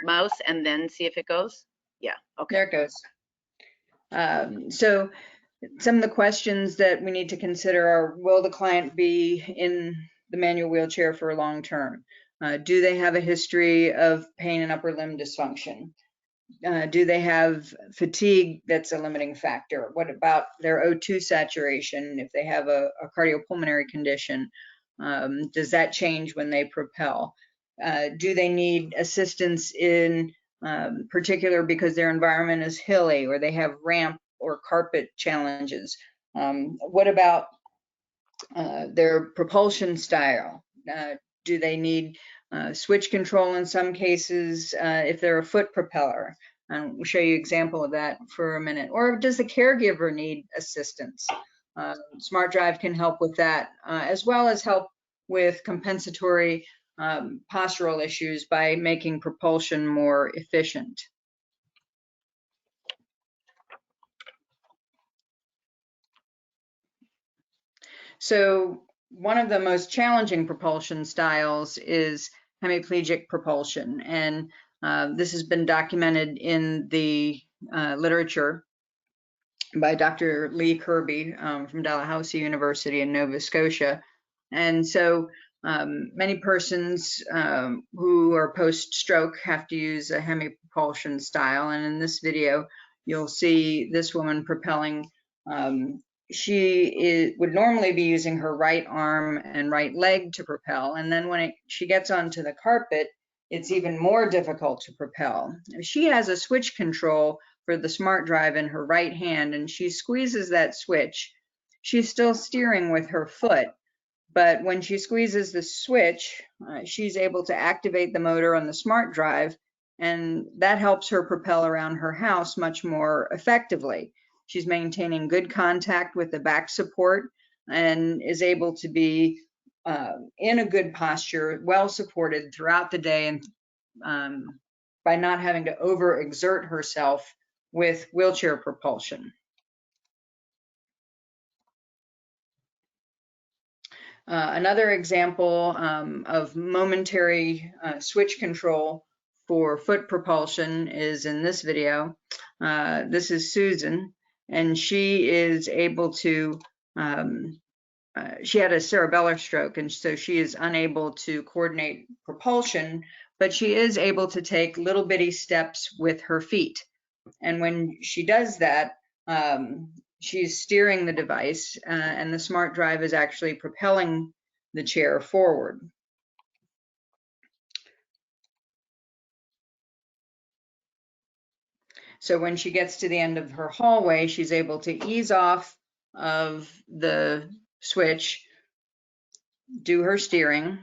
mouse and then see if it goes. Yeah, okay. There it goes. So some of the questions that we need to consider are, will the client be in the manual wheelchair for long term? Do they have a history of pain and upper limb dysfunction? Do they have fatigue that's a limiting factor? What about their O2 saturation? If they have a cardiopulmonary condition, does that change when they propel? Do they need assistance in particular because their environment is hilly or they have ramp or carpet challenges? What about their propulsion style? Do they need switch control in some cases if they're a foot propeller? We'll show you an example of that for a minute. Or does the caregiver need assistance? Smart Drive can help with that, as well as help with compensatory postural issues by making propulsion more efficient. So one of the most challenging propulsion styles is hemiplegic propulsion, and this has been documented in the literature by Dr. Lee Kirby from Dalhousie University in Nova Scotia. And so many persons who are post-stroke have to use a hemipropulsion style. And in this video, you'll see this woman propelling. She would normally be using her right arm and right leg to propel. And then when she gets onto the carpet, it's even more difficult to propel. She has a switch control for the Smart Drive in her right hand, and she squeezes that switch. She's still steering with her foot, but when she squeezes the switch, she's able to activate the motor on the Smart Drive, and that helps her propel around her house much more effectively. She's maintaining good contact with the back support and is able to be in a good posture, well supported throughout the day, and by not having to overexert herself with wheelchair propulsion. Another example of momentary switch control for foot propulsion is in this video. This is Susan, and she is able to, she had a cerebellar stroke, and so she is unable to coordinate propulsion, but she is able to take little bitty steps with her feet. And when she does that, she's steering the device, and the Smart Drive is actually propelling the chair forward. So when she gets to the end of her hallway, she's able to ease off of the switch, do her steering,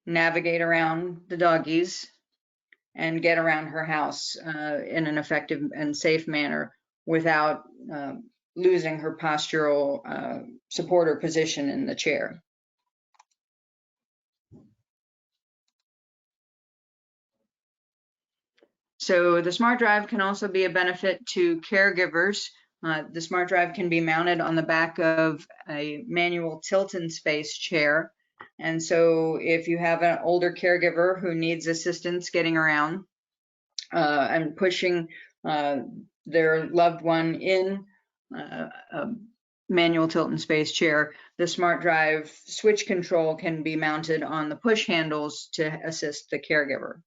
navigate around the doggies, and get around her house in an effective and safe manner without losing her postural support or position in the chair. So the Smart Drive can also be a benefit to caregivers The Smart Drive can be mounted on the back of a manual tilt and space chair. And so if you have an older caregiver who needs assistance getting around and pushing their loved one in a manual tilt and space chair, the Smart Drive switch control can be mounted on the push handles to assist the caregiver.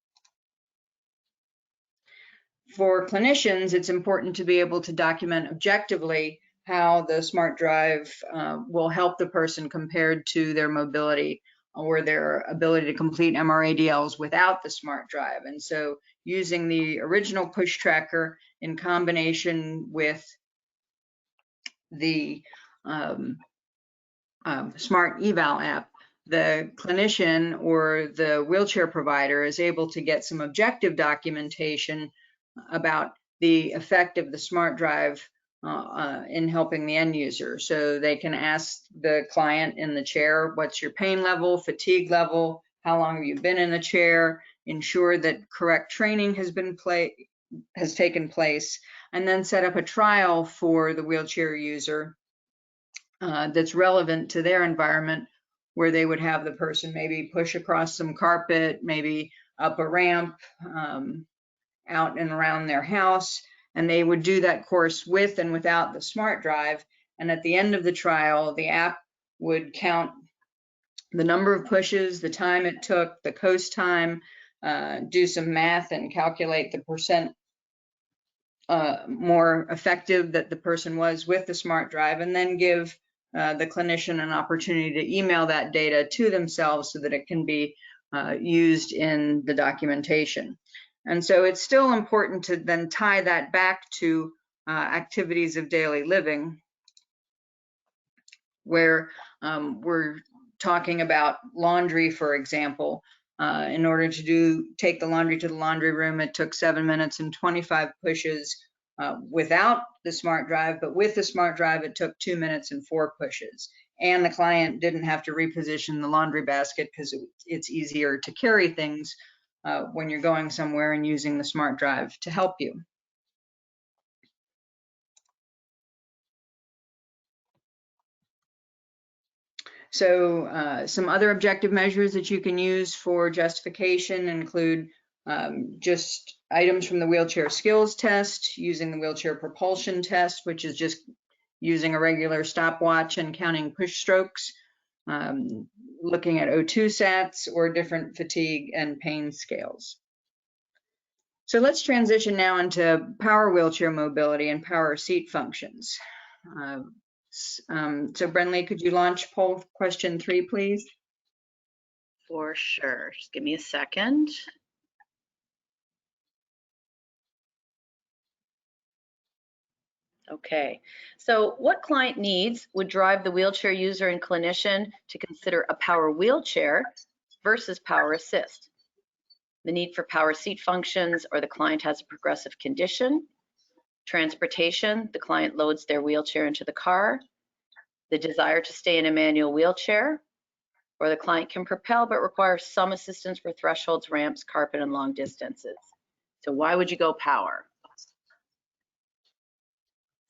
For clinicians, it's important to be able to document objectively how the Smart Drive will help the person compared to their mobility or their ability to complete MRADLs without the Smart Drive. And so using the original push tracker in combination with the Smart Eval app, the clinician or the wheelchair provider is able to get some objective documentation about the effect of the Smart Drive in helping the end user. So they can ask the client in the chair, what's your pain level, fatigue level, how long have you been in the chair, ensure that correct training has taken place, and then set up a trial for the wheelchair user that's relevant to their environment, where they would have the person maybe push across some carpet, maybe up a ramp, out and around their house, and they would do that course with and without the Smart Drive. And at the end of the trial, the app would count the number of pushes, the time it took, the coast time, do some math and calculate the percent more effective that the person was with the Smart Drive, and then give the clinician an opportunity to email that data to themselves so that it can be used in the documentation. And so it's still important to then tie that back to activities of daily living, where we're talking about laundry, for example. In order to take the laundry to the laundry room, it took 7 minutes and 25 pushes without the Smart Drive, but with the Smart Drive, it took 2 minutes and 4 pushes. And the client didn't have to reposition the laundry basket because it's easier to carry things when you're going somewhere and using the Smart Drive to help you. So some other objective measures that you can use for justification include just items from the wheelchair skills test, using the wheelchair propulsion test, which is just using a regular stopwatch and counting push strokes, looking at O2 sats or different fatigue and pain scales. So let's transition now into power wheelchair mobility and power seat functions. So Brenly, could you launch poll question 3, please? For sure. Just give me a second. Okay, so what client needs would drive the wheelchair user and clinician to consider a power wheelchair versus power assist? The need for power seat functions, or the client has a progressive condition. Transportation, the client loads their wheelchair into the car. The desire to stay in a manual wheelchair, or the client can propel but requires some assistance for thresholds, ramps, carpet, and long distances. So why would you go power?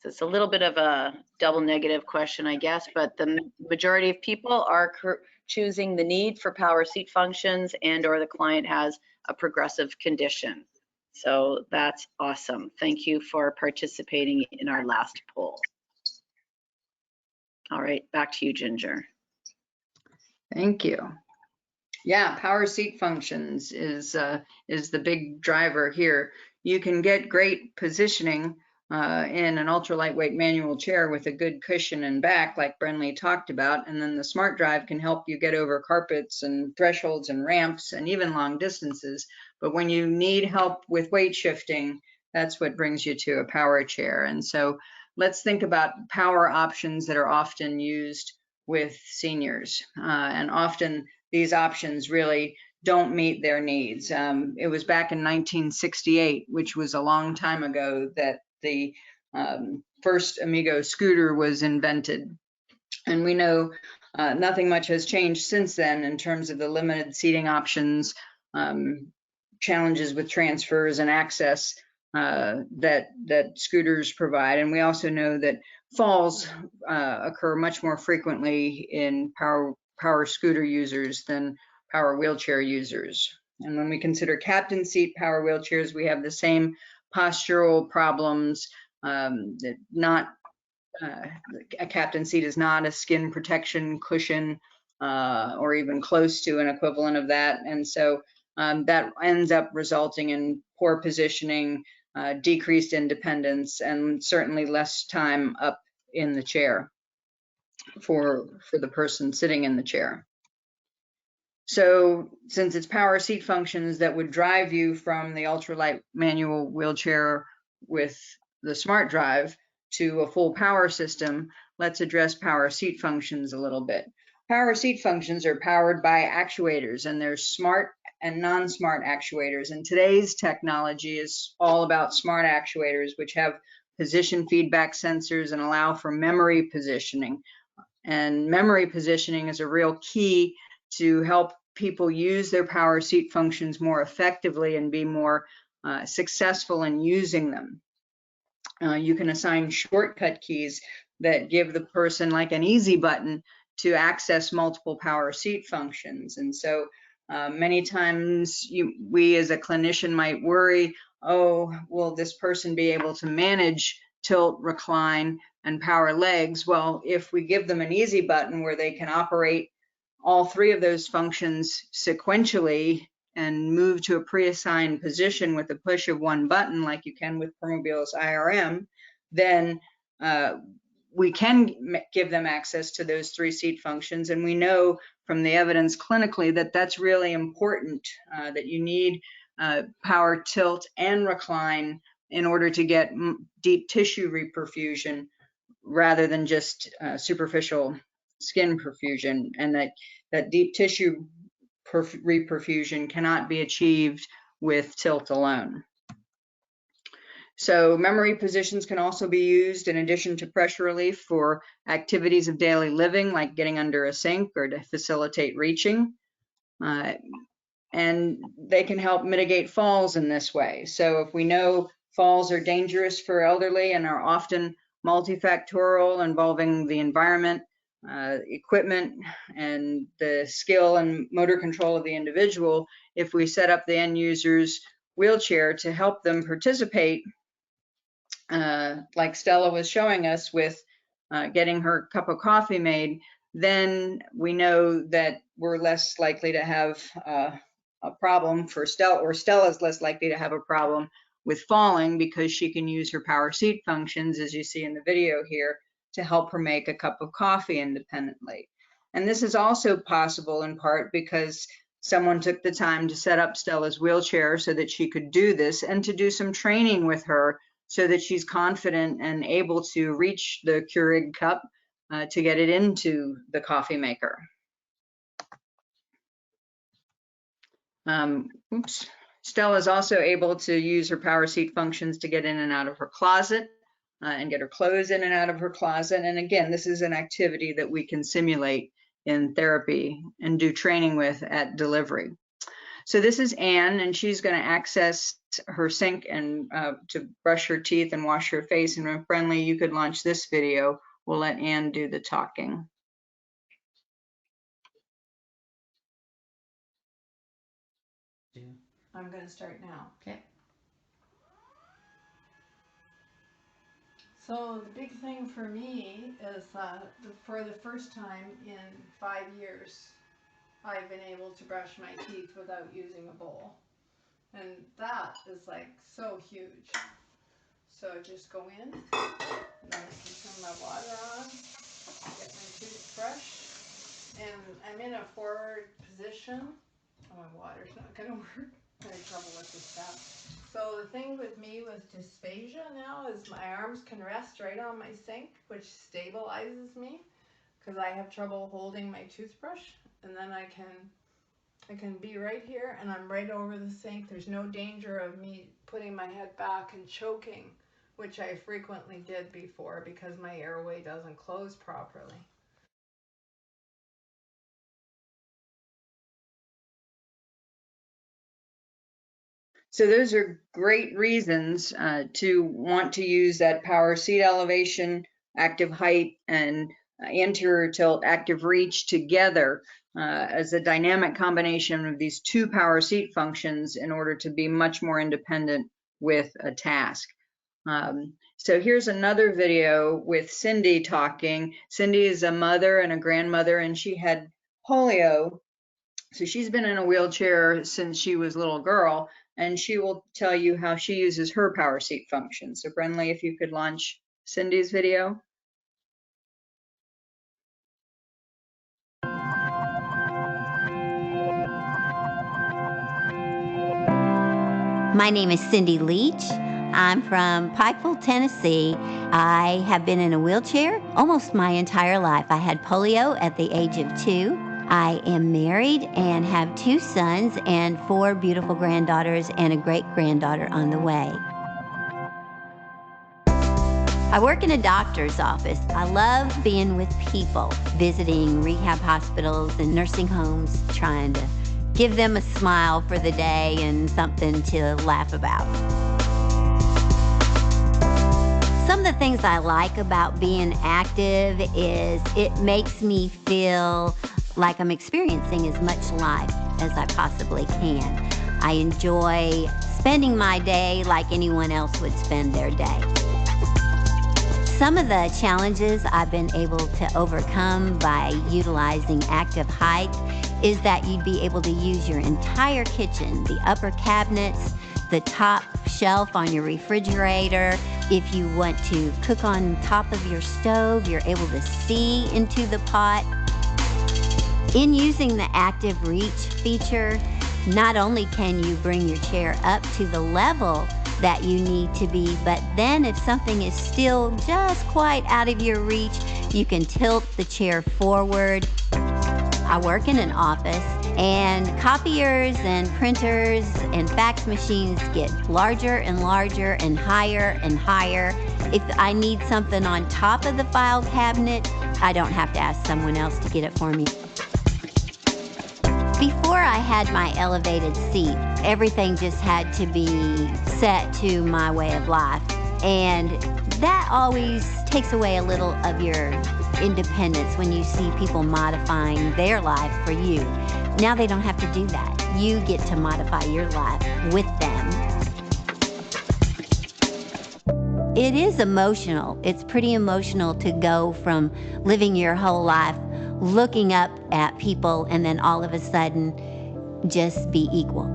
So it's a little bit of a double negative question, I guess, but the majority of people are choosing the need for power seat functions and or the client has a progressive condition. So that's awesome. Thank you for participating in our last poll. All right, back to you, Ginger. Thank you. Yeah, power seat functions is the big driver here. You can get great positioning in an ultra lightweight manual chair with a good cushion and back, like Brenly talked about, and then the Smart Drive can help you get over carpets and thresholds and ramps and even long distances. But when you need help with weight shifting, that's what brings you to a power chair. And so let's think about power options that are often used with seniors, and often these options really don't meet their needs. It was back in 1968, which was a long time ago, that the first Amigo scooter was invented. And we know nothing much has changed since then in terms of the limited seating options, challenges with transfers and access that scooters provide. And we also know that falls occur much more frequently in power scooter users than power wheelchair users. And when we consider captain seat power wheelchairs, we have the same postural problems. A captain seat is not a skin protection cushion or even close to an equivalent of that. And so that ends up resulting in poor positioning, decreased independence, and certainly less time up in the chair for the person sitting in the chair. So since it's power seat functions that would drive you from the ultralight manual wheelchair with the smart drive to a full power system, let's address power seat functions a little bit. Power seat functions are powered by actuators, and there's smart and non-smart actuators. And today's technology is all about smart actuators, which have position feedback sensors and allow for memory positioning. And memory positioning is a real key to help people use their power seat functions more effectively and be more successful in using them. You can assign shortcut keys that give the person like an easy button to access multiple power seat functions. And so many times we as a clinician might worry, oh, will this person be able to manage tilt, recline, and power legs? Well, if we give them an easy button where they can operate all three of those functions sequentially and move to a pre-assigned position with the push of one button, like you can with Permobil's IRM, then we can give them access to those three seat functions. And we know from the evidence clinically that that's really important, that you need power tilt and recline in order to get deep tissue reperfusion rather than just superficial skin perfusion, and that deep tissue reperfusion cannot be achieved with tilt alone. So memory positions can also be used in addition to pressure relief for activities of daily living, like getting under a sink or to facilitate reaching. And they can help mitigate falls in this way. So if we know falls are dangerous for elderly and are often multifactorial, involving the environment, equipment, and the skill and motor control of the individual, if we set up the end user's wheelchair to help them participate, like Stella was showing us with getting her cup of coffee made, then we know that we're less likely to have a problem for Stella, or Stella's less likely to have a problem with falling because she can use her power seat functions, as you see in the video here, to help her make a cup of coffee independently. And this is also possible in part because someone took the time to set up Stella's wheelchair so that she could do this, and to do some training with her so that she's confident and able to reach the Keurig cup to get it into the coffee maker. Stella is also able to use her power seat functions to get in and out of her closet and get her clothes in and out of her closet. And again, this is an activity that we can simulate in therapy and do training with at delivery. So this is Anne, and she's going to access her sink and to brush her teeth and wash her face. And when Friendly, you could launch this video. We'll let Anne do the talking. I'm going to start now. Okay. So the big thing for me is that for the first time in 5 years, I've been able to brush my teeth without using a bowl. And that is like so huge. So I just go in, and then I can turn my water on, get my toothbrush, and I'm in a forward position. Oh, my water's not going to work. I had trouble with the step. So the thing with me with dysphagia now is my arms can rest right on my sink, which stabilizes me because I have trouble holding my toothbrush. And then I can be right here and I'm right over the sink. There's no danger of me putting my head back and choking, which I frequently did before because my airway doesn't close properly. So those are great reasons to want to use that power seat elevation, active height, and anterior tilt, active reach together as a dynamic combination of these two power seat functions in order to be much more independent with a task. So here's another video with Cindy talking. Cindy is a mother and a grandmother, and she had polio. So she's been in a wheelchair since she was a little girl, and she will tell you how she uses her power seat function. So Brenly, if you could launch Cindy's video. My name is Cindy Leach. I'm from Pikeville, Tennessee. I have been in a wheelchair almost my entire life. I had polio at the age of 2. I am married and have 2 sons and 4 beautiful granddaughters and a great-granddaughter on the way. I work in a doctor's office. I love being with people, visiting rehab hospitals and nursing homes, trying to give them a smile for the day and something to laugh about. Some of the things I like about being active is it makes me feel like I'm experiencing as much life as I possibly can. I enjoy spending my day like anyone else would spend their day. Some of the challenges I've been able to overcome by utilizing active height is that you'd be able to use your entire kitchen, the upper cabinets, the top shelf on your refrigerator. If you want to cook on top of your stove, you're able to see into the pot. In using the active reach feature, not only can you bring your chair up to the level that you need to be, but then if something is still just quite out of your reach, you can tilt the chair forward. I work in an office, and copiers and printers and fax machines get larger and larger and higher and higher. If I need something on top of the file cabinet, I don't have to ask someone else to get it for me. Before I had my elevated seat, everything just had to be set to my way of life. And that always takes away a little of your independence when you see people modifying their life for you. Now they don't have to do that. You get to modify your life with them. It is emotional. It's pretty emotional to go from living your whole life looking up at people and then all of a sudden just be equal.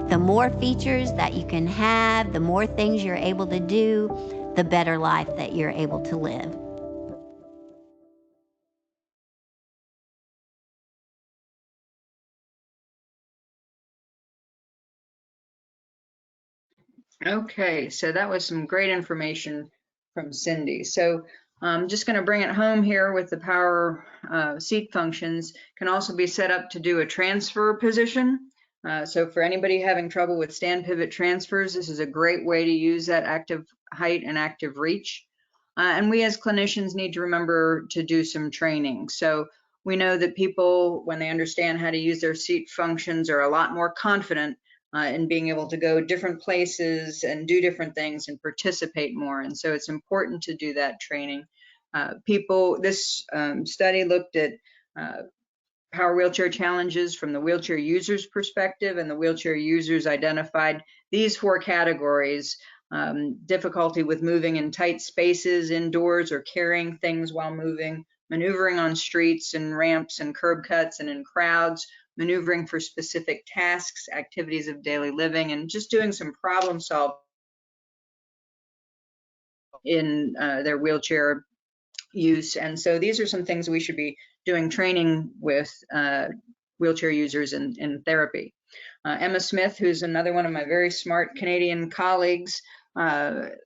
The more features that you can have, the more things you're able to do, the better life that you're able to live. Okay, so that was some great information from Cindy. So I'm just going to bring it home here with the power seat functions. Can also be set up to do a transfer position. So for anybody having trouble with stand pivot transfers, this is a great way to use that active height and active reach. And we as clinicians need to remember to do some training. So we know that people, when they understand how to use their seat functions, are a lot more confident in being able to go different places and do different things and participate more. And so it's important to do that training. This study looked at power wheelchair challenges from the wheelchair user's perspective, and the wheelchair users identified these 4 categories: difficulty with moving in tight spaces indoors or carrying things while moving, maneuvering on streets and ramps and curb cuts and in crowds, maneuvering for specific tasks, activities of daily living, and just doing some problem solving in their wheelchair use. And so these are some things we should be doing training with wheelchair users in therapy. Emma Smith, who's another one of my very smart Canadian colleagues, has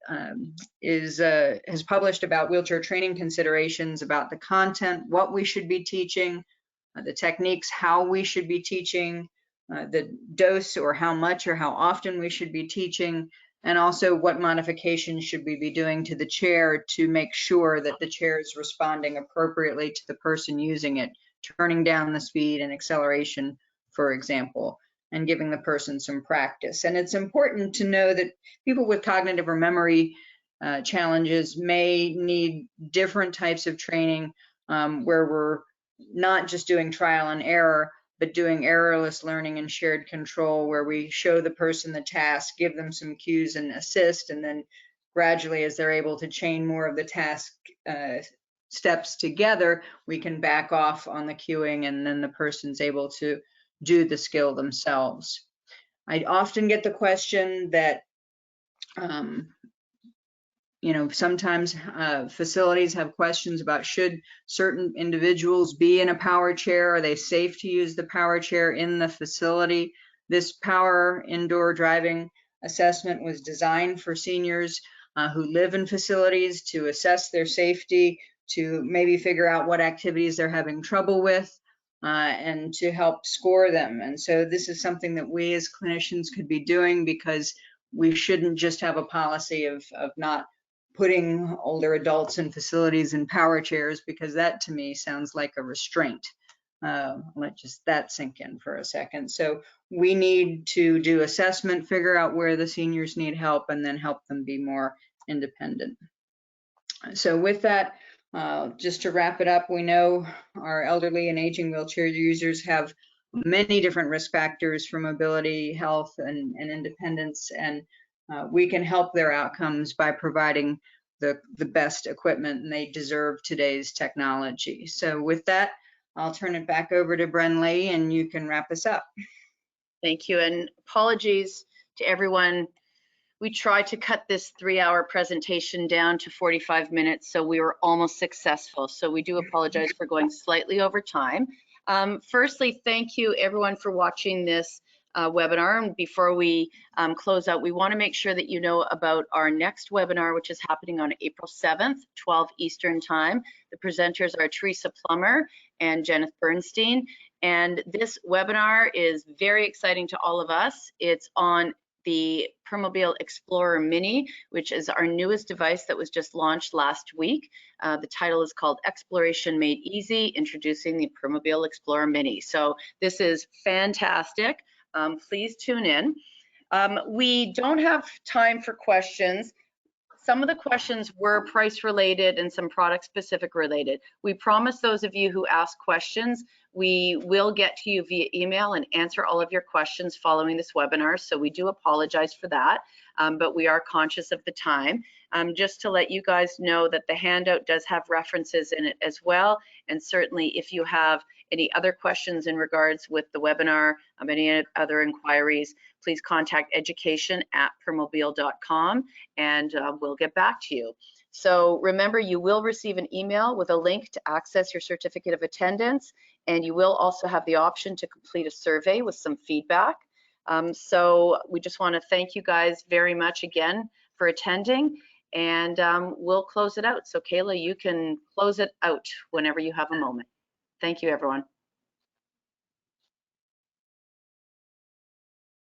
published about wheelchair training considerations, about the content, what we should be teaching, the techniques, how we should be teaching, the dose or how much or how often we should be teaching, and also what modifications should we be doing to the chair to make sure that the chair is responding appropriately to the person using it, turning down the speed and acceleration, for example. and giving the person some practice. And it's important to know that people with cognitive or memory challenges may need different types of training where we're not just doing trial and error, but doing errorless learning and shared control, where we show the person the task, give them some cues and assist, and then gradually, as they're able to chain more of the task steps together, we can back off on the cueing, and then the person's able to do the skill themselves. I often get the question that, you know, sometimes facilities have questions about should certain individuals be in a power chair? Are they safe to use the power chair in the facility? This power indoor driving assessment was designed for seniors who live in facilities to assess their safety, to maybe figure out what activities they're having trouble with, and to help score them. And so this is something that we as clinicians could be doing, because we shouldn't just have a policy of not putting older adults in facilities in power chairs, because that to me sounds like a restraint. Let just that sink in for a second. So we need to do assessment, figure out where the seniors need help, and then help them be more independent. So with that, just to wrap it up, we know our elderly and aging wheelchair users have many different risk factors for mobility, health, and independence, and we can help their outcomes by providing the best equipment, and they deserve today's technology. So with that, I'll turn it back over to Brenly, and you can wrap us up. Thank you, and apologies to everyone. We tried to cut this 3-hour presentation down to 45 minutes, so we were almost successful. So we do apologize for going slightly over time. Firstly, thank you everyone for watching this webinar. And before we close out, we want to make sure that you know about our next webinar, which is happening on April 7th, 12 Eastern Time. The presenters are Teresa Plummer and Jennifer Bernstein. And this webinar is very exciting to all of us. It's on the Permobil Explorer Mini, which is our newest device that was just launched last week. The title is called Exploration Made Easy, Introducing the Permobil Explorer Mini. So this is fantastic. Please tune in. We don't have time for questions. Some of the questions were price related and some product specific related. We promise those of you who ask questions, we will get to you via email and answer all of your questions following this webinar. So we do apologize for that, but we are conscious of the time. Just to let you guys know that the handout does have references in it as well. And certainly if you have any other questions in regards with the webinar, any other inquiries, please contact education@permobil.com and we'll get back to you. So remember, you will receive an email with a link to access your certificate of attendance, and you will also have the option to complete a survey with some feedback. So we just want to thank you guys very much again for attending, and we'll close it out. So Kayla, you can close it out whenever you have a moment. Thank you, everyone.